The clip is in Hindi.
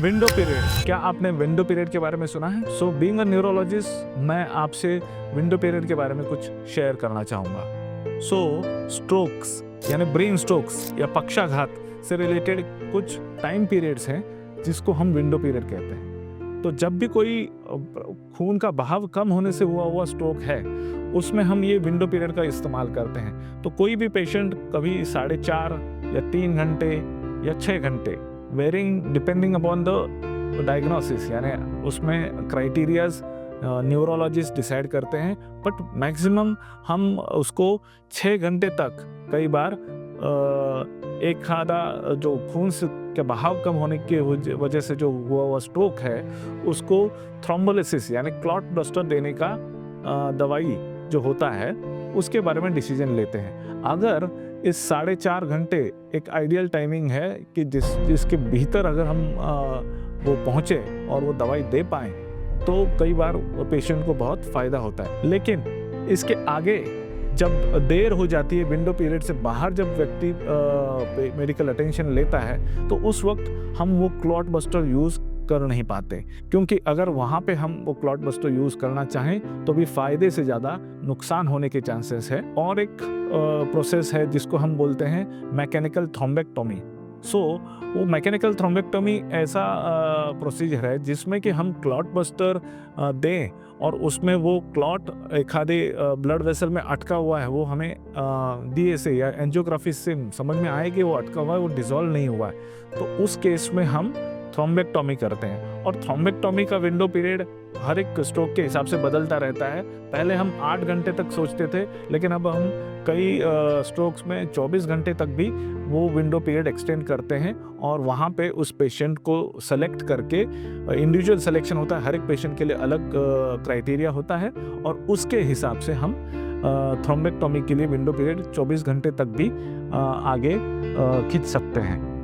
विंडो पीरियड, क्या आपने विंडो पीरियड के बारे में सुना है? सो बीइंग अ न्यूरोलॉजिस्ट, मैं आपसे विंडो पीरियड के बारे में कुछ शेयर करना चाहूँगा। सो स्ट्रोक्स यानी ब्रेन स्ट्रोक्स या पक्षाघात से रिलेटेड कुछ टाइम पीरियड्स हैं जिसको हम विंडो पीरियड कहते हैं। तो जब भी कोई खून का बहाव कम होने से हुआ स्ट्रोक है, उसमें हम ये विंडो पीरियड का इस्तेमाल करते हैं। तो कोई भी पेशेंट कभी 4.5 या 3 घंटे या 6 घंटे, varying depending upon the diagnosis, यानी उसमें क्राइटेरियाज न्यूरोलॉजिस्ट डिसाइड करते हैं, बट मैक्सिमम हम उसको 6 घंटे तक, कई बार एक आधा जो खून के बहाव कम होने की वजह से जो हुआ स्ट्रोक है, उसको थ्रोम्बोलिसिस यानी क्लॉट बस्टर देने का दवाई जो होता है उसके बारे में डिसीजन लेते हैं। अगर इस 4.5 घंटे एक आइडियल टाइमिंग है कि जिसके भीतर अगर हम वो पहुँचे और वो दवाई दे पाएँ, तो कई बार पेशेंट को बहुत फ़ायदा होता है। लेकिन इसके आगे जब देर हो जाती है, विंडो पीरियड से बाहर जब व्यक्ति मेडिकल अटेंशन लेता है, तो उस वक्त हम वो क्लॉट बस्टर यूज़ कर नहीं पाते, क्योंकि अगर वहाँ पे हम वो क्लॉट बस्टर यूज़ करना चाहें तो भी फ़ायदे से ज़्यादा नुकसान होने के चांसेस है। और एक प्रोसेस है जिसको हम बोलते हैं मैकेनिकल थ्रोम्बेक्टोमी। सो वो मैकेनिकल थ्रोम्बेक्टोमी ऐसा प्रोसीजर है जिसमें कि हम क्लॉट बस्टर दें और उसमें वो क्लॉट एक आधे ब्लड वेसल में अटका हुआ है, वो हमें दिए से या एंजियोग्राफी से समझ में आए कि वो अटका हुआ है, वो डिसॉल्व नहीं हुआ है, तो उस केस में हम थ्रोम्बेक्टोमी करते हैं। और थ्रोम्बेक्टोमी का विंडो पीरियड हर एक स्ट्रोक के हिसाब से बदलता रहता है। पहले हम 8 घंटे तक सोचते थे, लेकिन अब हम कई स्ट्रोक्स में 24 घंटे तक भी वो विंडो पीरियड एक्सटेंड करते हैं। और वहाँ पे उस पेशेंट को सेलेक्ट करके, इंडिविजुअल सिलेक्शन होता है, हर एक पेशेंट के लिए अलग क्राइटेरिया होता है, और उसके हिसाब से हम थ्रोम्बेक्टोमी के लिए विंडो पीरियड 24 घंटे तक भी आगे खींच सकते हैं।